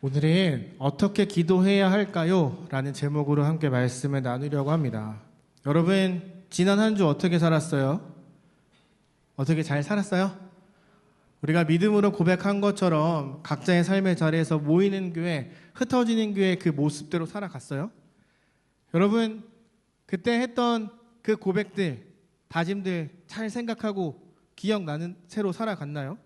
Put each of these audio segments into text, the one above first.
오늘은 어떻게 기도해야 할까요? 라는 제목으로 함께 말씀을 나누려고 합니다. 여러분, 지난 한 주 어떻게 살았어요? 어떻게 잘 살았어요? 우리가 믿음으로 고백한 것처럼 각자의 삶의 자리에서 모이는 교회, 흩어지는 교회 그 모습대로 살아갔어요? 여러분, 그때 했던 그 고백들, 다짐들 잘 생각하고 기억나는 채로 살아갔나요?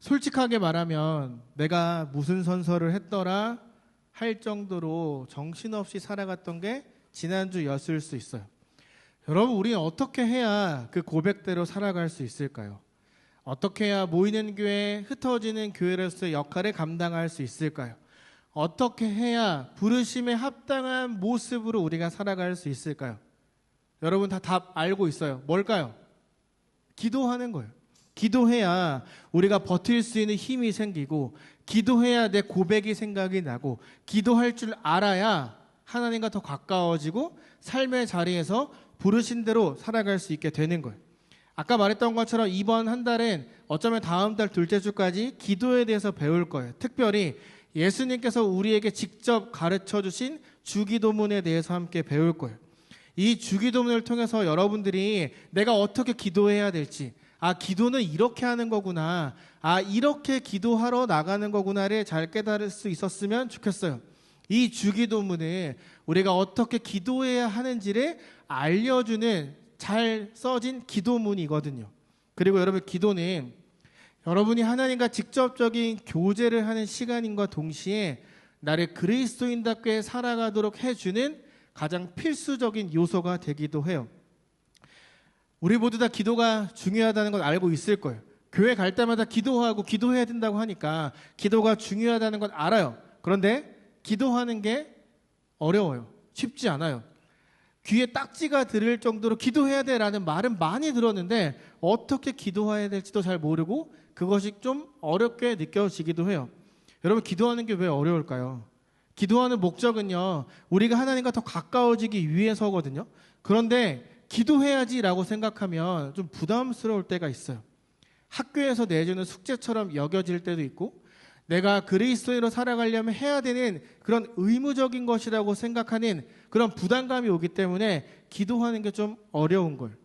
솔직하게 말하면 내가 무슨 선서를 했더라 할 정도로 정신없이 살아갔던 게 지난주였을 수 있어요. 여러분, 우리는 어떻게 해야 그 고백대로 살아갈 수 있을까요? 어떻게 해야 모이는 교회, 흩어지는 교회로서의 역할을 감당할 수 있을까요? 어떻게 해야 부르심에 합당한 모습으로 우리가 살아갈 수 있을까요? 여러분 다 답 알고 있어요. 뭘까요? 기도하는 거예요. 기도해야 우리가 버틸 수 있는 힘이 생기고, 기도해야 내 고백이 생각이 나고, 기도할 줄 알아야 하나님과 더 가까워지고 삶의 자리에서 부르신 대로 살아갈 수 있게 되는 거예요. 아까 말했던 것처럼 이번 한 달은 어쩌면 다음 달 둘째 주까지 기도에 대해서 배울 거예요. 특별히 예수님께서 우리에게 직접 가르쳐 주신 주기도문에 대해서 함께 배울 거예요. 이 주기도문을 통해서 여러분들이 내가 어떻게 기도해야 될지, 기도는 이렇게 하는 거구나, 이렇게 기도하러 나가는 거구나를 잘 깨달을 수 있었으면 좋겠어요. 이 주기도문을 우리가 어떻게 기도해야 하는지를 알려주는 잘 써진 기도문이거든요. 그리고 여러분, 기도는 여러분이 하나님과 직접적인 교제를 하는 시간인과 동시에 나를 그리스도인답게 살아가도록 해주는 가장 필수적인 요소가 되기도 해요. 우리 모두 다 기도가 중요하다는 걸 알고 있을 거예요. 교회 갈 때마다 기도하고 기도해야 된다고 하니까 기도가 중요하다는 걸 알아요. 그런데 기도하는 게 어려워요. 쉽지 않아요. 귀에 딱지가 들을 정도로 기도해야 돼라는 말은 많이 들었는데 어떻게 기도해야 될지도 잘 모르고 그것이 좀 어렵게 느껴지기도 해요. 여러분, 기도하는 게 왜 어려울까요? 기도하는 목적은요, 우리가 하나님과 더 가까워지기 위해서거든요. 그런데 기도해야지라고 생각하면 좀 부담스러울 때가 있어요. 학교에서 내주는 숙제처럼 여겨질 때도 있고, 내가 그리스도인으로 살아가려면 해야 되는 그런 의무적인 것이라고 생각하는 그런 부담감이 오기 때문에 기도하는 게 좀 어려운 걸.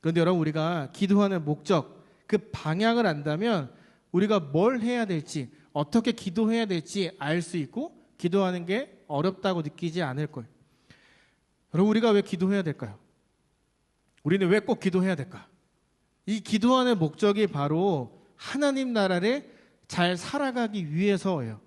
그런데 여러분, 우리가 기도하는 목적, 그 방향을 안다면 우리가 뭘 해야 될지, 어떻게 기도해야 될지 알 수 있고 기도하는 게 어렵다고 느끼지 않을 거예요. 여러분, 우리가 왜 기도해야 될까요? 우리는 왜 꼭 기도해야 될까? 이 기도하는 목적이 바로 하나님 나라를 잘 살아가기 위해서예요.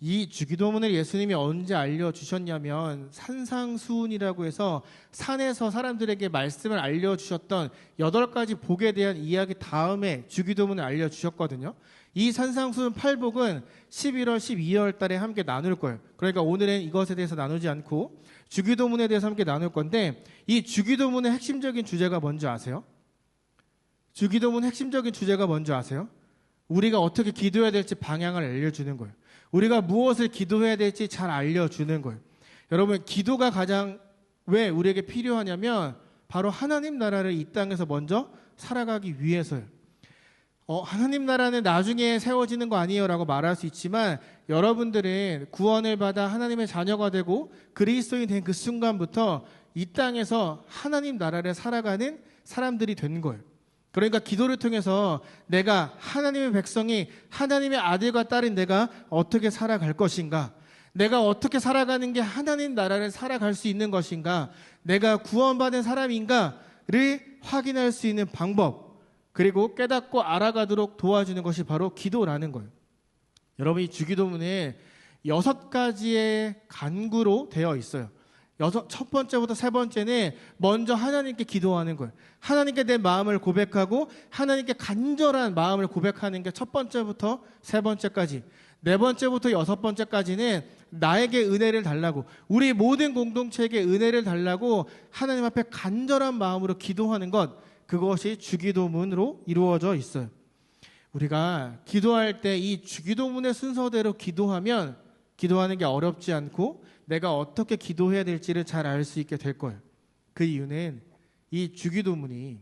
이 주기도문을 예수님이 언제 알려주셨냐면 산상수훈이라고 해서 산에서 사람들에게 말씀을 알려주셨던 8가지 복에 대한 이야기 다음에 주기도문을 알려주셨거든요. 이 산상수훈 8복은 11월, 12월 달에 함께 나눌 거예요. 그러니까 오늘은 이것에 대해서 나누지 않고 주기도문에 대해서 함께 나눌 건데, 이 주기도문의 핵심적인 주제가 뭔지 아세요? 주기도문 핵심적인 주제가 뭔지 아세요? 우리가 어떻게 기도해야 될지 방향을 알려주는 거예요. 우리가 무엇을 기도해야 될지 잘 알려주는 거예요. 여러분, 기도가 가장 왜 우리에게 필요하냐면 바로 하나님 나라를 이 땅에서 먼저 살아가기 위해서요. 하나님 나라는 나중에 세워지는 거 아니에요 라고 말할 수 있지만, 여러분들은 구원을 받아 하나님의 자녀가 되고 그리스도인이 된 그 순간부터 이 땅에서 하나님 나라를 살아가는 사람들이 된 거예요. 그러니까 기도를 통해서 내가 하나님의 백성이, 하나님의 아들과 딸인 내가 어떻게 살아갈 것인가, 내가 어떻게 살아가는 게 하나님 나라를 살아갈 수 있는 것인가, 내가 구원받은 사람인가를 확인할 수 있는 방법, 그리고 깨닫고 알아가도록 도와주는 것이 바로 기도라는 거예요. 여러분, 이 주기도문에 6가지의 간구로 되어 있어요. 첫 번째부터 세 번째는 먼저 하나님께 기도하는 거예요. 하나님께 내 마음을 고백하고 하나님께 간절한 마음을 고백하는 게 첫 번째부터 세 번째까지. 네 번째부터 6번째까지는 나에게 은혜를 달라고, 우리 모든 공동체에게 은혜를 달라고 하나님 앞에 간절한 마음으로 기도하는 것, 그것이 주기도문으로 이루어져 있어요. 우리가 기도할 때 이 주기도문의 순서대로 기도하면 기도하는 게 어렵지 않고 내가 어떻게 기도해야 될지를 잘 알 수 있게 될 거예요. 그 이유는 이 주기도문이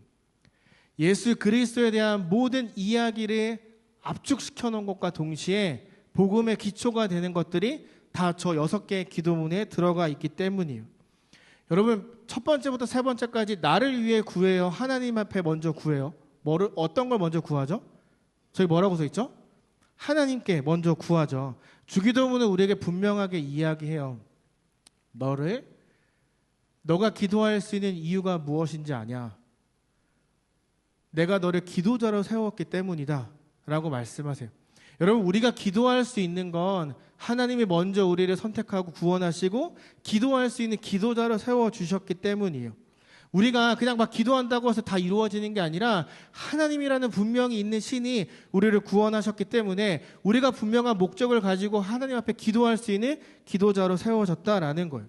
예수 그리스도에 대한 모든 이야기를 압축시켜 놓은 것과 동시에 복음의 기초가 되는 것들이 다 저 6개의 기도문에 들어가 있기 때문이에요. 여러분, 첫 번째부터 세 번째까지 나를 위해 구해요. 하나님 앞에 먼저 구해요. 어떤 걸 먼저 구하죠? 저기 뭐라고 써 있죠? 하나님께 먼저 구하죠. 주기도문은 우리에게 분명하게 이야기해요. 너가 기도할 수 있는 이유가 무엇인지 아냐? 내가 너를 기도자로 세웠기 때문이다 라고 말씀하세요. 여러분, 우리가 기도할 수 있는 건 하나님이 먼저 우리를 선택하고 구원하시고 기도할 수 있는 기도자로 세워주셨기 때문이에요. 우리가 그냥 막 기도한다고 해서 다 이루어지는 게 아니라 하나님이라는 분명히 있는 신이 우리를 구원하셨기 때문에 우리가 분명한 목적을 가지고 하나님 앞에 기도할 수 있는 기도자로 세워졌다라는 거예요.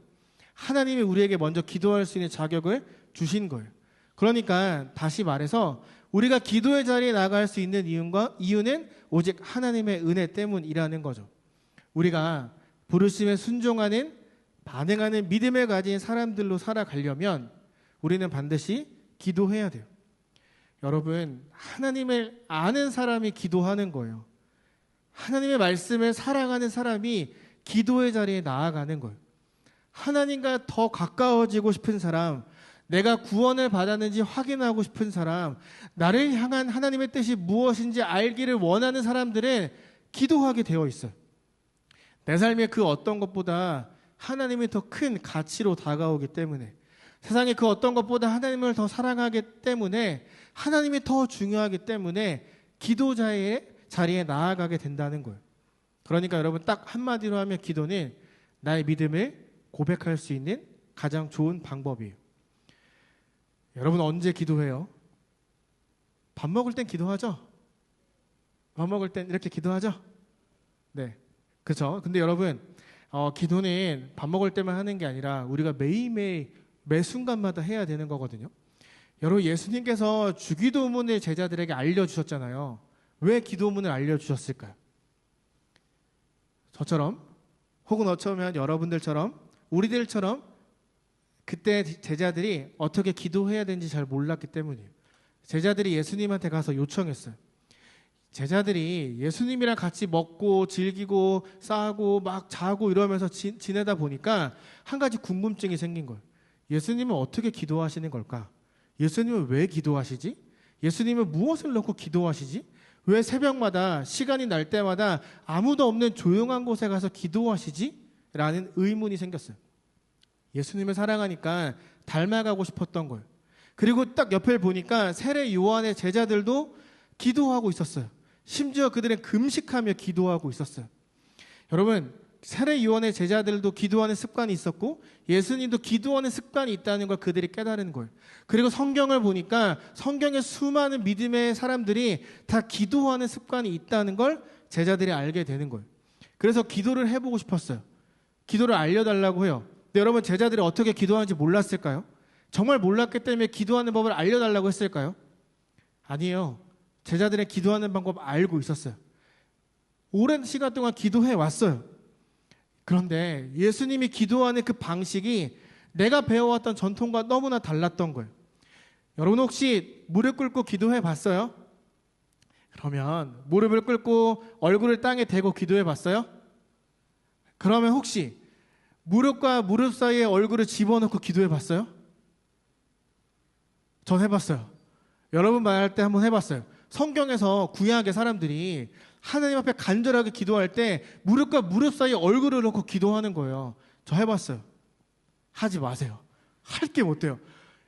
하나님이 우리에게 먼저 기도할 수 있는 자격을 주신 거예요. 그러니까 다시 말해서 우리가 기도의 자리에 나갈 수 있는 이유는 오직 하나님의 은혜 때문이라는 거죠. 우리가 부르심에 순종하는, 반응하는 믿음을 가진 사람들로 살아가려면 우리는 반드시 기도해야 돼요. 여러분, 하나님을 아는 사람이 기도하는 거예요. 하나님의 말씀을 사랑하는 사람이 기도의 자리에 나아가는 거예요. 하나님과 더 가까워지고 싶은 사람, 내가 구원을 받았는지 확인하고 싶은 사람, 나를 향한 하나님의 뜻이 무엇인지 알기를 원하는 사람들은 기도하게 되어 있어요. 내 삶의 그 어떤 것보다 하나님이 더 큰 가치로 다가오기 때문에, 세상의 그 어떤 것보다 하나님을 더 사랑하기 때문에, 하나님이 더 중요하기 때문에 기도자의 자리에 나아가게 된다는 거예요. 그러니까 여러분, 딱 한마디로 하면 기도는 나의 믿음을 고백할 수 있는 가장 좋은 방법이에요. 여러분, 언제 기도해요? 밥 먹을 땐 기도하죠? 밥 먹을 땐 이렇게 기도하죠? 네, 그렇죠. 근데 여러분, 기도는 밥 먹을 때만 하는 게 아니라 우리가 매일매일 매 순간마다 해야 되는 거거든요. 여러분, 예수님께서 주기도문을 제자들에게 알려주셨잖아요. 왜 기도문을 알려주셨을까요? 저처럼, 혹은 어쩌면 여러분들처럼, 우리들처럼 그때 제자들이 어떻게 기도해야 되는지 잘 몰랐기 때문이에요. 제자들이 예수님한테 가서 요청했어요. 제자들이 예수님이랑 같이 먹고 즐기고 싸고 막 자고 이러면서 지내다 보니까 한 가지 궁금증이 생긴 거예요. 예수님은 어떻게 기도하시는 걸까? 예수님은 왜 기도하시지? 예수님은 무엇을 놓고 기도하시지? 왜 새벽마다 시간이 날 때마다 아무도 없는 조용한 곳에 가서 기도하시지? 라는 의문이 생겼어요. 예수님을 사랑하니까 닮아가고 싶었던 거예요. 그리고 딱 옆을 보니까 세례 요한의 제자들도 기도하고 있었어요. 심지어 그들은 금식하며 기도하고 있었어요. 여러분, 세례 요한의 제자들도 기도하는 습관이 있었고 예수님도 기도하는 습관이 있다는 걸 그들이 깨달은 거예요. 그리고 성경을 보니까 성경의 수많은 믿음의 사람들이 다 기도하는 습관이 있다는 걸 제자들이 알게 되는 거예요. 그래서 기도를 해보고 싶었어요. 기도를 알려달라고 해요. 근데 여러분, 제자들이 어떻게 기도하는지 몰랐을까요? 정말 몰랐기 때문에 기도하는 법을 알려달라고 했을까요? 아니에요. 제자들의 기도하는 방법 알고 있었어요. 오랜 시간 동안 기도해 왔어요. 그런데 예수님이 기도하는 그 방식이 내가 배워왔던 전통과 너무나 달랐던 거예요. 여러분, 혹시 무릎 꿇고 기도해 봤어요? 그러면 무릎을 꿇고 얼굴을 땅에 대고 기도해 봤어요? 그러면 혹시 무릎과 무릎 사이에 얼굴을 집어넣고 기도해 봤어요? 전 해봤어요. 여러분 말할 때 한번 해봤어요. 성경에서 구약의 사람들이 하나님 앞에 간절하게 기도할 때 무릎과 무릎 사이에 얼굴을 넣고 기도하는 거예요. 저 해봤어요. 하지 마세요. 할 게 못 돼요.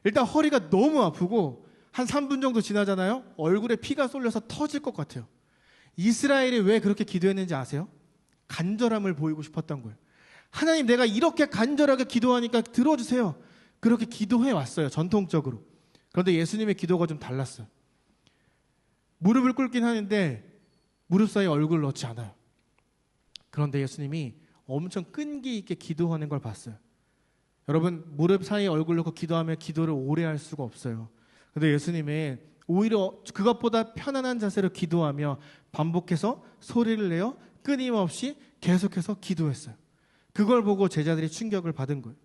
일단 허리가 너무 아프고 한 3분 정도 지나잖아요. 얼굴에 피가 쏠려서 터질 것 같아요. 이스라엘이 왜 그렇게 기도했는지 아세요? 간절함을 보이고 싶었던 거예요. 하나님, 내가 이렇게 간절하게 기도하니까 들어주세요. 그렇게 기도해 왔어요, 전통적으로. 그런데 예수님의 기도가 좀 달랐어요. 무릎을 꿇긴 하는데 무릎 사이에 얼굴을 넣지 않아요. 그런데 예수님이 엄청 끈기 있게 기도하는 걸 봤어요. 여러분, 무릎 사이에 얼굴 넣고 기도하면 기도를 오래 할 수가 없어요. 그런데 예수님은 오히려 그것보다 편안한 자세로 기도하며 반복해서 소리를 내어 끊임없이 계속해서 기도했어요. 그걸 보고 제자들이 충격을 받은 거예요.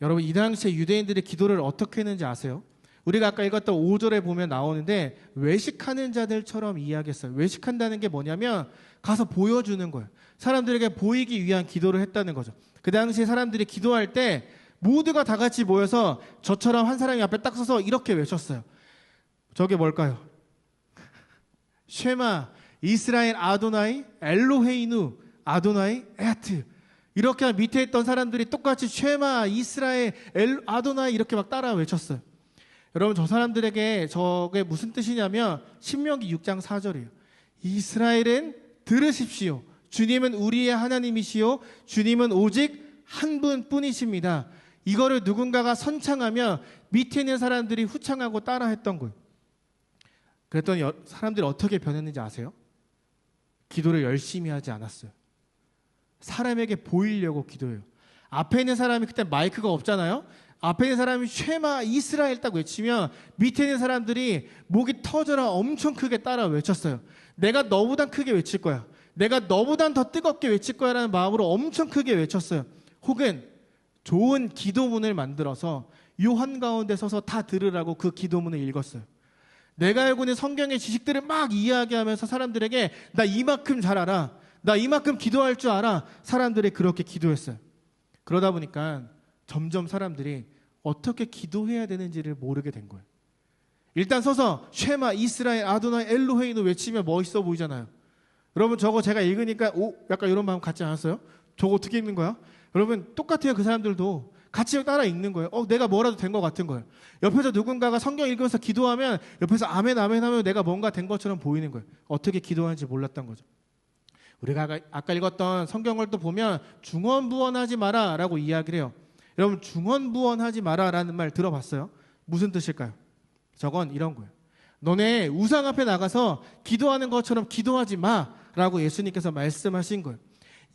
여러분, 이 당시에 유대인들의 기도를 어떻게 했는지 아세요? 우리가 아까 읽었던 5절에 보면 나오는데 외식하는 자들처럼 이야기했어요. 외식한다는 게 뭐냐면 가서 보여주는 거예요. 사람들에게 보이기 위한 기도를 했다는 거죠. 그 당시에 사람들이 기도할 때 모두가 다 같이 모여서 저처럼 한 사람이 앞에 딱 서서 이렇게 외쳤어요. 저게 뭘까요? 쉐마 이스라엘 아도나이 엘로헤이누 아도나이 에하트. 이렇게 밑에 있던 사람들이 똑같이 쉐마 이스라엘 아도나이 이렇게 막 따라 외쳤어요. 여러분, 저 사람들에게 저게 무슨 뜻이냐면 신명기 6장 4절이에요. 이스라엘은 들으십시오. 주님은 우리의 하나님이시요 주님은 오직 한 분뿐이십니다. 이거를 누군가가 선창하면 밑에 있는 사람들이 후창하고 따라했던 거예요. 그랬더니 사람들이 어떻게 변했는지 아세요? 기도를 열심히 하지 않았어요. 사람에게 보이려고 기도해요. 앞에 있는 사람이 그때 마이크가 없잖아요. 앞에 있는 사람이 쉐마 이스라엘 딱 외치면 밑에 있는 사람들이 목이 터져라 엄청 크게 따라 외쳤어요. 내가 너보단 크게 외칠 거야. 내가 너보단 더 뜨겁게 외칠 거야 라는 마음으로 엄청 크게 외쳤어요. 혹은 좋은 기도문을 만들어서 요 한가운데 서서 다 들으라고 그 기도문을 읽었어요. 내가 알고 있는 성경의 지식들을 막 이야기하면서 사람들에게 나 이만큼 잘 알아. 나 이만큼 기도할 줄 알아. 사람들이 그렇게 기도했어요. 그러다 보니까 점점 사람들이 어떻게 기도해야 되는지를 모르게 된 거예요. 일단 서서 쉐마 이스라엘 아도나이 엘로헤이누 외치면 멋있어 보이잖아요. 여러분, 저거 제가 읽으니까 약간 이런 마음 갖지 않았어요? 저거 어떻게 읽는 거야? 여러분, 똑같아요. 그 사람들도 같이 따라 읽는 거예요. 내가 뭐라도 된 것 같은 거예요. 옆에서 누군가가 성경 읽으면서 기도하면 옆에서 아멘 아멘 하면 내가 뭔가 된 것처럼 보이는 거예요. 어떻게 기도하는지 몰랐던 거죠. 우리가 아까 읽었던 성경을 또 보면 중언부언하지 마라 라고 이야기를 해요. 여러분, 중언부언하지 마라 라는 말 들어봤어요? 무슨 뜻일까요? 저건 이런 거예요. 너네 우상 앞에 나가서 기도하는 것처럼 기도하지 마 라고 예수님께서 말씀하신 거예요.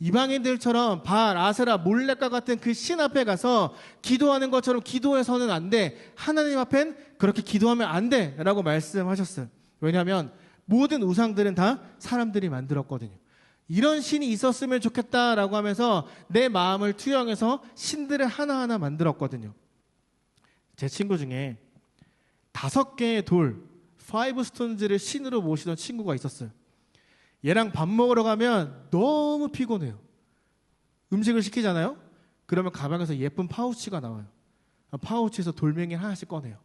이방인들처럼 바알, 아세라, 몰렉과 같은 그 신 앞에 가서 기도하는 것처럼 기도해서는 안 돼. 하나님 앞엔 그렇게 기도하면 안 돼 라고 말씀하셨어요. 왜냐하면 모든 우상들은 다 사람들이 만들었거든요. 이런 신이 있었으면 좋겠다라고 하면서 내 마음을 투영해서 신들을 하나하나 만들었거든요. 제 친구 중에 5개의 돌, 5스톤즈를 신으로 모시던 친구가 있었어요. 얘랑 밥 먹으러 가면 너무 피곤해요. 음식을 시키잖아요. 그러면 가방에서 예쁜 파우치가 나와요. 파우치에서 돌멩이 하나씩 꺼내요.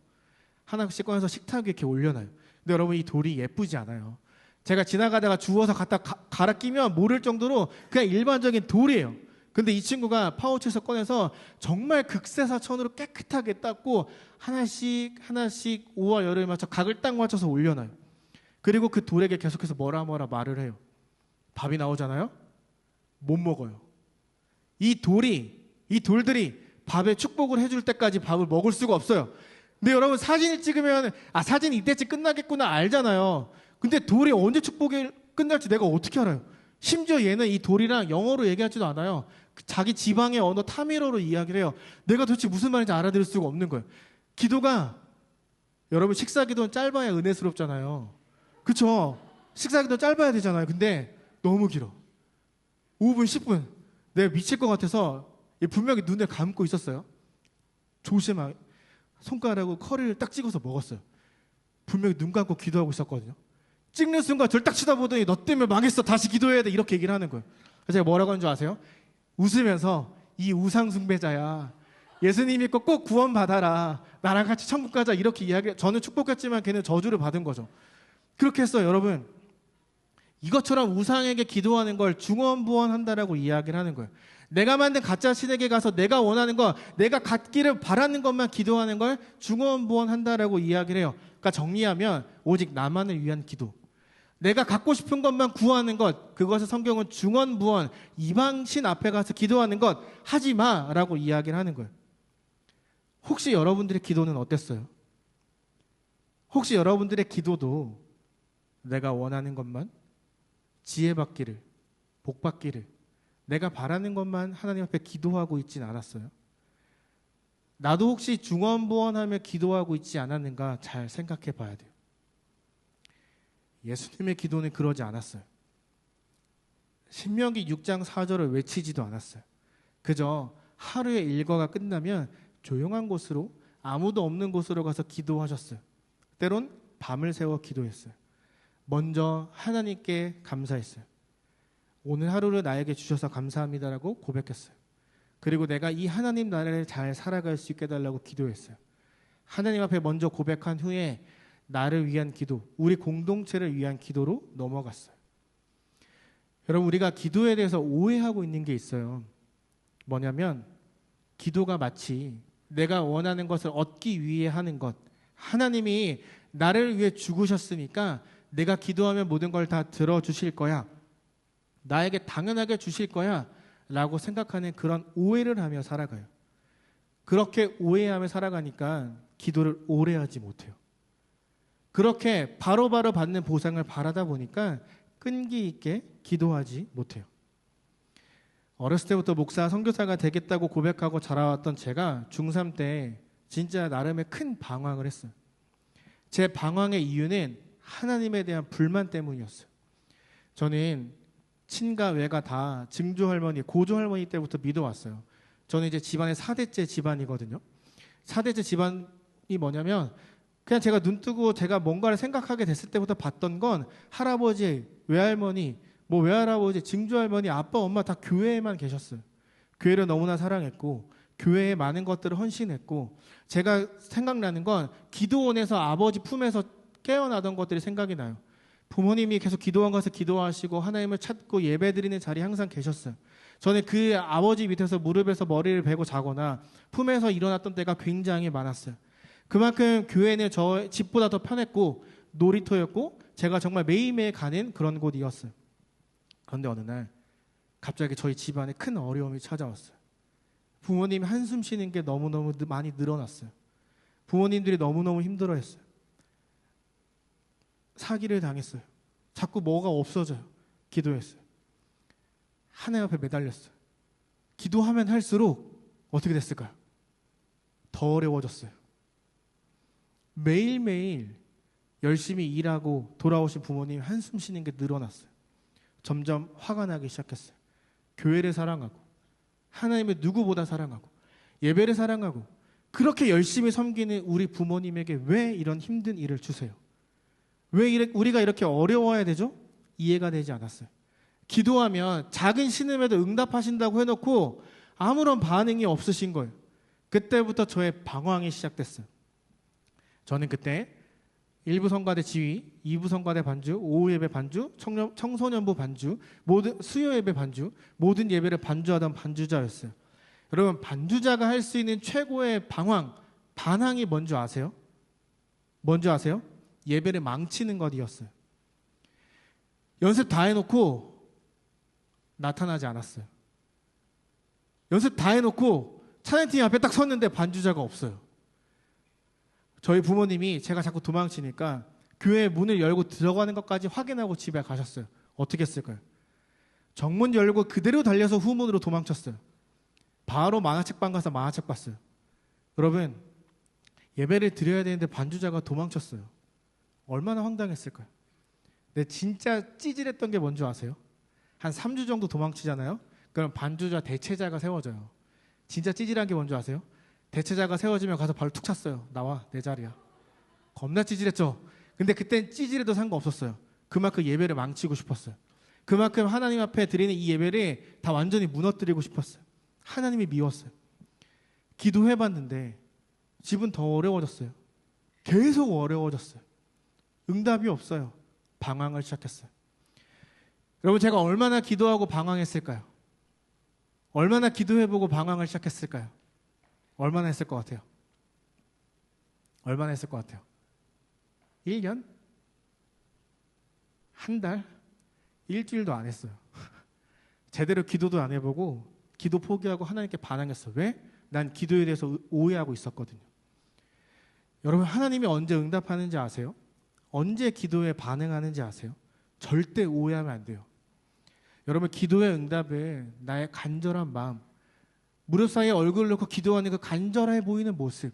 하나씩 꺼내서 식탁 위에 이렇게 올려놔요. 근데 여러분, 이 돌이 예쁘지 않아요. 제가 지나가다가 주워서 갖다 갈아 끼면 모를 정도로 그냥 일반적인 돌이에요. 근데 이 친구가 파우치에서 꺼내서 정말 극세사천으로 깨끗하게 닦고 하나씩 5월 열을 맞춰 각을 딱 맞춰서 올려놔요. 그리고 그 돌에게 계속해서 뭐라 말을 해요. 밥이 나오잖아요. 못 먹어요. 이 돌들이 밥에 축복을 해줄 때까지 밥을 먹을 수가 없어요. 근데 여러분, 사진을 찍으면 사진이 이때쯤 끝나겠구나 알잖아요. 근데 돌이 언제 축복이 끝날지 내가 어떻게 알아요? 심지어 얘는 이 돌이랑 영어로 얘기하지도 않아요. 자기 지방의 언어 타미로로 이야기를 해요. 내가 도대체 무슨 말인지 알아들을 수가 없는 거예요. 기도가, 여러분, 식사기도는 짧아야 은혜스럽잖아요. 그쵸? 식사기도 짧아야 되잖아요. 근데 너무 길어. 5분, 10분. 내가 미칠 것 같아서 분명히 눈을 감고 있었어요. 조심하게 손가락으로 커리를 딱 찍어서 먹었어요. 분명히 눈 감고 기도하고 있었거든요. 찍는 순간 저를 딱 쳐다보더니 너 때문에 망했어. 다시 기도해야 돼. 이렇게 얘기를 하는 거예요. 그래서 제가 뭐라고 하는 줄 아세요? 웃으면서 이 우상 숭배자야. 예수님 믿고 꼭 구원 받아라. 나랑 같이 천국 가자. 이렇게 이야기. 저는 축복했지만 걔는 저주를 받은 거죠. 그렇게 했어요. 여러분, 이것처럼 우상에게 기도하는 걸 중언부언한다라고 이야기를 하는 거예요. 내가 만든 가짜 신에게 가서 내가 원하는 거, 내가 갖기를 바라는 것만 기도하는 걸 중언부언한다라고 이야기를 해요. 그러니까 정리하면 오직 나만을 위한 기도. 내가 갖고 싶은 것만 구하는 것, 그것을 성경은 중언부언, 이방신 앞에 가서 기도하는 것 하지 마라고 이야기를 하는 거예요. 혹시 여러분들의 기도는 어땠어요? 혹시 여러분들의 기도도 내가 원하는 것만, 지혜받기를, 복받기를, 내가 바라는 것만 하나님 앞에 기도하고 있진 않았어요? 나도 혹시 중언부언하며 기도하고 있지 않았는가 잘 생각해 봐야 돼요. 예수님의 기도는 그러지 않았어요. 신명기 6장 4절을 외치지도 않았어요. 그저 하루의 일과가 끝나면 조용한 곳으로 아무도 없는 곳으로 가서 기도하셨어요. 때론 밤을 새워 기도했어요. 먼저 하나님께 감사했어요. 오늘 하루를 나에게 주셔서 감사합니다라고 고백했어요. 그리고 내가 이 하나님 나라를 잘 살아갈 수 있게 해달라고 기도했어요. 하나님 앞에 먼저 고백한 후에 나를 위한 기도, 우리 공동체를 위한 기도로 넘어갔어요. 여러분, 우리가 기도에 대해서 오해하고 있는 게 있어요. 뭐냐면 기도가 마치 내가 원하는 것을 얻기 위해 하는 것, 하나님이 나를 위해 죽으셨으니까 내가 기도하면 모든 걸 다 들어주실 거야, 나에게 당연하게 주실 거야 라고 생각하는 그런 오해를 하며 살아가요. 그렇게 오해하며 살아가니까 기도를 오래 하지 못해요. 그렇게 바로바로 받는 보상을 바라다 보니까 끈기 있게 기도하지 못해요. 어렸을 때부터 목사, 선교사가 되겠다고 고백하고 자라왔던 제가 중3 때 진짜 나름의 큰 방황을 했어요. 제 방황의 이유는 하나님에 대한 불만 때문이었어요. 저는 친가 외가 다 증조할머니, 고조할머니 때부터 믿어왔어요. 저는 이제 집안의 4대째 집안이거든요. 4대째 집안이 뭐냐면 그냥 제가 눈 뜨고 제가 뭔가를 생각하게 됐을 때부터 봤던 건 할아버지, 외할머니, 외할아버지, 증조할머니, 아빠, 엄마 다 교회에만 계셨어요. 교회를 너무나 사랑했고 교회에 많은 것들을 헌신했고, 제가 생각나는 건 기도원에서 아버지 품에서 깨어나던 것들이 생각이 나요. 부모님이 계속 기도원 가서 기도하시고 하나님을 찾고 예배드리는 자리에 항상 계셨어요. 저는 그 아버지 밑에서 무릎에서 머리를 베고 자거나 품에서 일어났던 때가 굉장히 많았어요. 그만큼 교회는 저 집보다 더 편했고 놀이터였고 제가 정말 매일매일 가는 그런 곳이었어요. 그런데 어느 날 갑자기 저희 집안에 큰 어려움이 찾아왔어요. 부모님이 한숨 쉬는 게 너무너무 많이 늘어났어요. 부모님들이 너무너무 힘들어했어요. 사기를 당했어요. 자꾸 뭐가 없어져요. 기도했어요. 하나님 앞에 매달렸어요. 기도하면 할수록 어떻게 됐을까요? 더 어려워졌어요. 매일매일 열심히 일하고 돌아오신 부모님 한숨 쉬는 게 늘어났어요. 점점 화가 나기 시작했어요. 교회를 사랑하고 하나님을 누구보다 사랑하고 예배를 사랑하고 그렇게 열심히 섬기는 우리 부모님에게 왜 이런 힘든 일을 주세요? 왜 우리가 이렇게 어려워야 되죠? 이해가 되지 않았어요. 기도하면 작은 신음에도 응답하신다고 해놓고 아무런 반응이 없으신 거예요. 그때부터 저의 방황이 시작됐어요. 저는 그때 1부 성가대 지휘, 2부 성가대 반주, 오후 예배 반주, 청소년부 반주, 모든 수요 예배 반주, 모든 예배를 반주하던 반주자였어요. 여러분, 반주자가 할 수 있는 최고의 반항이 뭔지 아세요? 뭔지 아세요? 예배를 망치는 것이었어요. 연습 다 해놓고 나타나지 않았어요. 연습 다 해놓고 찬양팀 앞에 딱 섰는데 반주자가 없어요. 저희 부모님이 제가 자꾸 도망치니까 교회 문을 열고 들어가는 것까지 확인하고 집에 가셨어요. 어떻게 했을까요? 정문 열고 그대로 달려서 후문으로 도망쳤어요. 바로 만화책방 가서 만화책 봤어요. 여러분, 예배를 드려야 되는데 반주자가 도망쳤어요. 얼마나 황당했을까요? 근데 진짜 찌질했던 게 뭔지 아세요? 한 3주 정도 도망치잖아요. 그럼 반주자 대체자가 세워져요. 진짜 찌질한 게 뭔지 아세요? 대체자가 세워지면 가서 바로 툭 찼어요. 나와, 내 자리야. 겁나 찌질했죠? 근데 그땐 찌질해도 상관없었어요. 그만큼 예배를 망치고 싶었어요. 그만큼 하나님 앞에 드리는 이 예배를 다 완전히 무너뜨리고 싶었어요. 하나님이 미웠어요. 기도해봤는데 집은 더 어려워졌어요. 계속 어려워졌어요. 응답이 없어요. 방황을 시작했어요. 여러분, 제가 얼마나 기도하고 방황했을까요? 얼마나 기도해보고 방황을 시작했을까요? 얼마나 했을 것 같아요? 얼마나 했을 것 같아요? 1년? 한 달? 일주일도 안 했어요. 제대로 기도도 안 해보고 기도 포기하고 하나님께 반항했어요. 왜? 난 기도에 대해서 오해하고 있었거든요. 여러분, 하나님이 언제 응답하는지 아세요? 언제 기도에 반응하는지 아세요? 절대 오해하면 안 돼요. 여러분, 기도의 응답은 나의 간절한 마음, 무릎 사이에 얼굴을 놓고 기도하는 그 간절해 보이는 모습,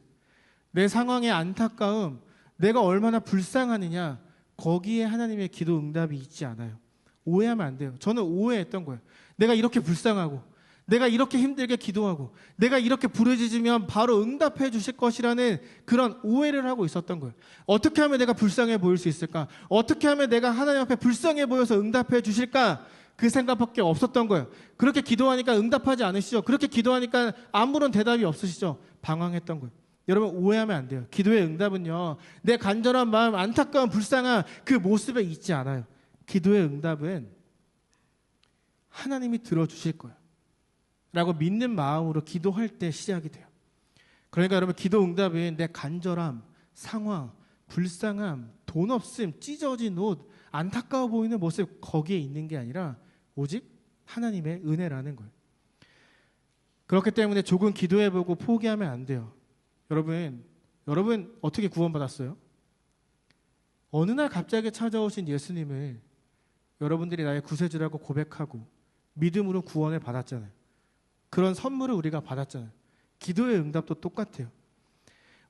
내 상황의 안타까움, 내가 얼마나 불쌍하느냐, 거기에 하나님의 기도 응답이 있지 않아요. 오해하면 안 돼요. 저는 오해했던 거예요. 내가 이렇게 불쌍하고 내가 이렇게 힘들게 기도하고 내가 이렇게 부르짖으면 바로 응답해 주실 것이라는 그런 오해를 하고 있었던 거예요. 어떻게 하면 내가 불쌍해 보일 수 있을까? 어떻게 하면 내가 하나님 앞에 불쌍해 보여서 응답해 주실까? 그 생각밖에 없었던 거예요. 그렇게 기도하니까 응답하지 않으시죠? 그렇게 기도하니까 아무런 대답이 없으시죠? 방황했던 거예요. 여러분, 오해하면 안 돼요. 기도의 응답은요, 내 간절한 마음, 안타까운 불쌍한 그 모습에 있지 않아요. 기도의 응답은 하나님이 들어주실 거예요 라고 믿는 마음으로 기도할 때 시작이 돼요. 그러니까 여러분, 기도 응답은 내 간절함, 상황, 불쌍함, 돈 없음, 찢어진 옷, 안타까워 보이는 모습, 거기에 있는 게 아니라 오직 하나님의 은혜라는 거예요. 그렇기 때문에 조금 기도해보고 포기하면 안 돼요. 여러분 어떻게 구원받았어요? 어느 날 갑자기 찾아오신 예수님을 여러분들이 나의 구세주라고 고백하고 믿음으로 구원을 받았잖아요. 그런 선물을 우리가 받았잖아요. 기도의 응답도 똑같아요.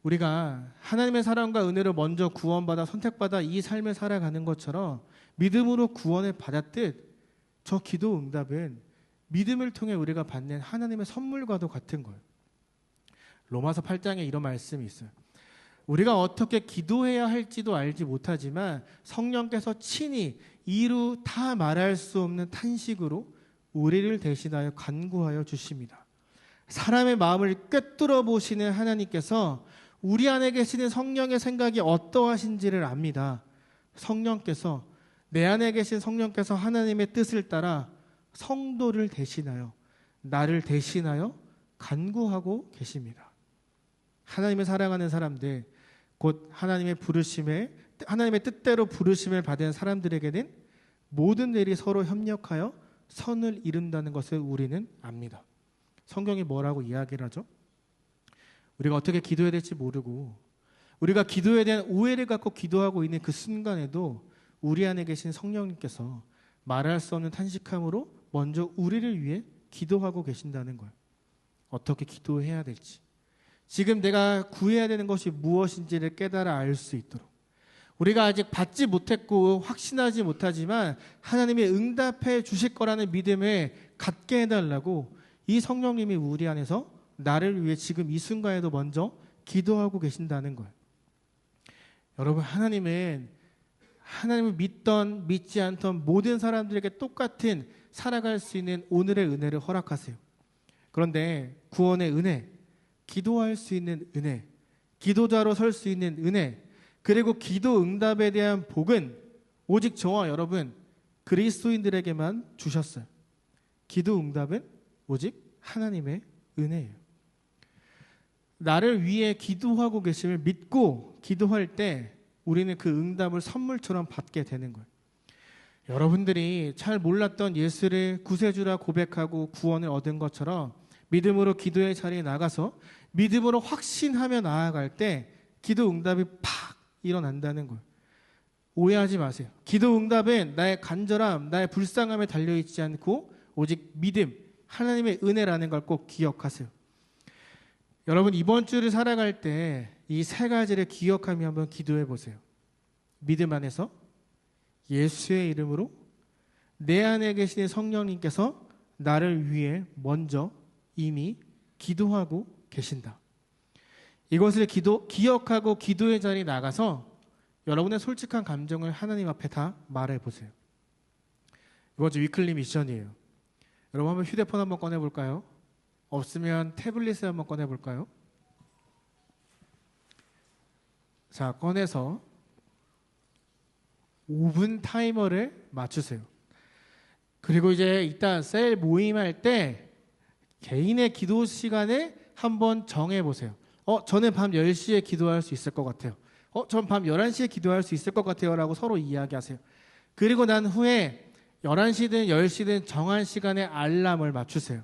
우리가 하나님의 사랑과 은혜로 먼저 구원받아 선택받아 이 삶을 살아가는 것처럼 믿음으로 구원을 받았듯 저 기도 응답은 믿음을 통해 우리가 받는 하나님의 선물과도 같은 거예요. 로마서 8장에 이런 말씀이 있어요. 우리가 어떻게 기도해야 할지도 알지 못하지만 성령께서 친히 이루 다 말할 수 없는 탄식으로 우리를 대신하여 간구하여 주십니다. 사람의 마음을 꿰뚫어 보시는 하나님께서 우리 안에 계시는 성령의 생각이 어떠하신지를 압니다. 성령께서, 내 안에 계신 성령께서 하나님의 뜻을 따라 성도를 대신하여, 나를 대신하여 간구하고 계십니다. 하나님을 사랑하는 사람들, 곧 하나님의 부르심에, 하나님의 뜻대로 부르심을 받은 사람들에게는 모든 일이 서로 협력하여 선을 이룬다는 것을 우리는 압니다. 성경이 뭐라고 이야기를 하죠? 우리가 어떻게 기도해야 될지 모르고 우리가 기도에 대한 오해를 갖고 기도하고 있는 그 순간에도 우리 안에 계신 성령님께서 말할 수 없는 탄식함으로 먼저 우리를 위해 기도하고 계신다는 거예요. 어떻게 기도해야 될지, 지금 내가 구해야 되는 것이 무엇인지를 깨달아 알 수 있도록, 우리가 아직 받지 못했고 확신하지 못하지만 하나님이 응답해 주실 거라는 믿음을 갖게 해달라고 이 성령님이 우리 안에서 나를 위해 지금 이 순간에도 먼저 기도하고 계신다는 거예요. 여러분, 하나님을 믿던 믿지 않던 모든 사람들에게 똑같은 살아갈 수 있는 오늘의 은혜를 허락하세요. 그런데 구원의 은혜, 기도할 수 있는 은혜, 기도자로 설 수 있는 은혜, 그리고 기도 응답에 대한 복은 오직 저와 여러분 그리스도인들에게만 주셨어요. 기도 응답은 오직 하나님의 은혜예요. 나를 위해 기도하고 계심을 믿고 기도할 때 우리는 그 응답을 선물처럼 받게 되는 거예요. 여러분들이 잘 몰랐던 예수를 구세주라 고백하고 구원을 얻은 것처럼 믿음으로 기도의 자리에 나가서 믿음으로 확신하며 나아갈 때 기도 응답이 팍 일어난다는 거예요. 오해하지 마세요. 기도 응답은 나의 간절함, 나의 불쌍함에 달려있지 않고 오직 믿음, 하나님의 은혜라는 걸 꼭 기억하세요. 여러분, 이번 주를 살아갈 때 이 세 가지를 기억하며 한번 기도해 보세요. 믿음 안에서, 예수의 이름으로, 내 안에 계시는 성령님께서 나를 위해 먼저 이미 기도하고 계신다. 이것을 기억하고 기도의 자리에 나가서 여러분의 솔직한 감정을 하나님 앞에 다 말해 보세요. 이번 주 위클리 미션이에요. 여러분, 한번 휴대폰 한번 꺼내볼까요? 없으면 태블릿을 한번 꺼내볼까요? 자, 꺼내서 5분 타이머를 맞추세요. 그리고 이제 이따 셀 모임할 때 개인의 기도 시간을 한번 정해보세요. 저는 밤 10시에 기도할 수 있을 것 같아요. 전 밤 11시에 기도할 수 있을 것 같아요 라고 서로 이야기하세요. 그리고 난 후에 11시든 10시든 정한 시간에 알람을 맞추세요.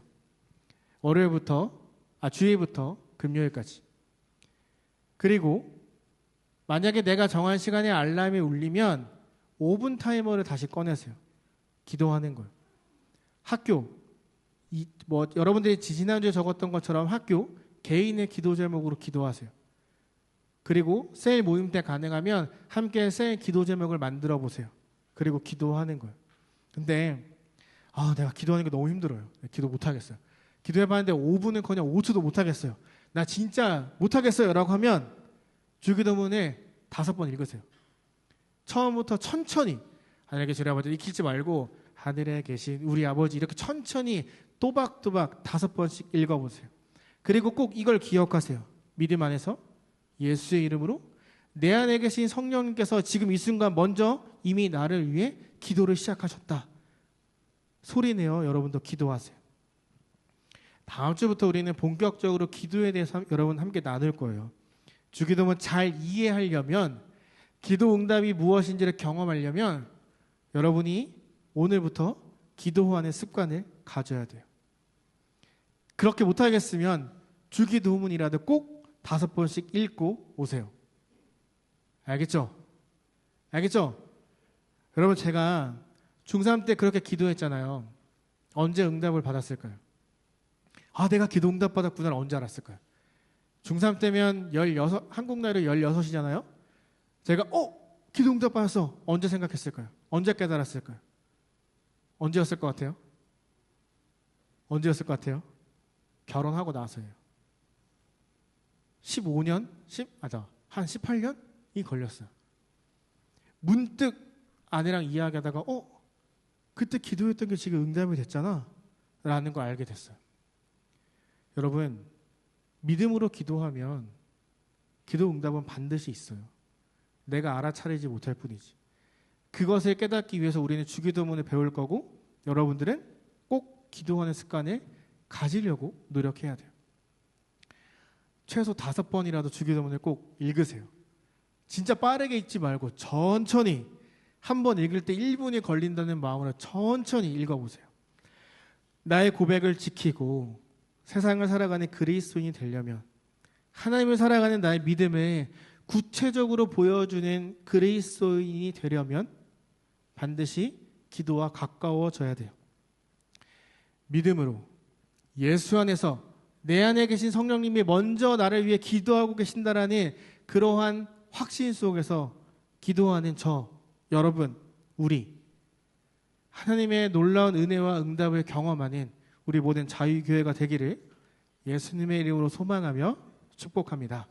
주일부터 금요일까지. 그리고 만약에 내가 정한 시간에 알람이 울리면 5분 타이머를 다시 꺼내세요. 기도하는 거예요. 학교, 여러분들이 지난주에 적었던 것처럼 학교, 개인의 기도 제목으로 기도하세요. 그리고 셀 모임 때 가능하면 함께 셀 기도 제목을 만들어 보세요. 그리고 기도하는 거예요. 근데 내가 기도하는 게 너무 힘들어요. 기도 못 하겠어요. 기도해봤는데 5분은커녕 5초도 못하겠어요. 나 진짜 못하겠어요 라고 하면 주기도문을 5번 읽으세요. 처음부터 천천히 하늘에 계신 우리 아버지 익히지 말고 하늘에 계신 우리 아버지 이렇게 천천히 또박또박 5번씩 읽어보세요. 그리고 꼭 이걸 기억하세요. 믿음 안에서 예수의 이름으로 내 안에 계신 성령님께서 지금 이 순간 먼저 이미 나를 위해 기도를 시작하셨다. 소리내어 여러분도 기도하세요. 다음 주부터 우리는 본격적으로 기도에 대해서 여러분 함께 나눌 거예요. 주기도문 잘 이해하려면 기도 응답이 무엇인지를 경험하려면 여러분이 오늘부터 기도하는 습관을 가져야 돼요. 그렇게 못하겠으면 주기도문이라도 꼭 5번씩 읽고 오세요. 알겠죠? 알겠죠? 여러분 제가 중3 때 그렇게 기도했잖아요. 언제 응답을 받았을까요? 아, 내가 기도 응답 받았구나 언제 알았을까요? 중3 때면 한국 나이로 16이잖아요. 제가 기도 응답 받았어. 언제 생각했을까요? 언제 깨달았을까요? 언제였을 것 같아요? 언제였을 것 같아요? 결혼하고 나서예요. 15년? 한 18년이 걸렸어요. 문득 아내랑 이야기하다가 그때 기도했던 게 지금 응답이 됐잖아 라는 걸 알게 됐어요. 여러분 믿음으로 기도하면 기도 응답은 반드시 있어요. 내가 알아차리지 못할 뿐이지. 그것을 깨닫기 위해서 우리는 주기도문을 배울 거고 여러분들은 꼭 기도하는 습관을 가지려고 노력해야 돼요. 최소 5번이라도 주기도문을 꼭 읽으세요. 진짜 빠르게 읽지 말고 천천히 한 번 읽을 때 1분이 걸린다는 마음으로 천천히 읽어보세요. 나의 고백을 지키고 세상을 살아가는 그리스도인이 되려면 하나님을 살아가는 나의 믿음을 구체적으로 보여주는 그리스도인이 되려면 반드시 기도와 가까워져야 돼요. 믿음으로 예수 안에서 내 안에 계신 성령님이 먼저 나를 위해 기도하고 계신다라는 그러한 확신 속에서 기도하는 여러분, 우리 하나님의 놀라운 은혜와 응답을 경험하는 우리 모든 자유교회가 되기를 예수님의 이름으로 소망하며 축복합니다.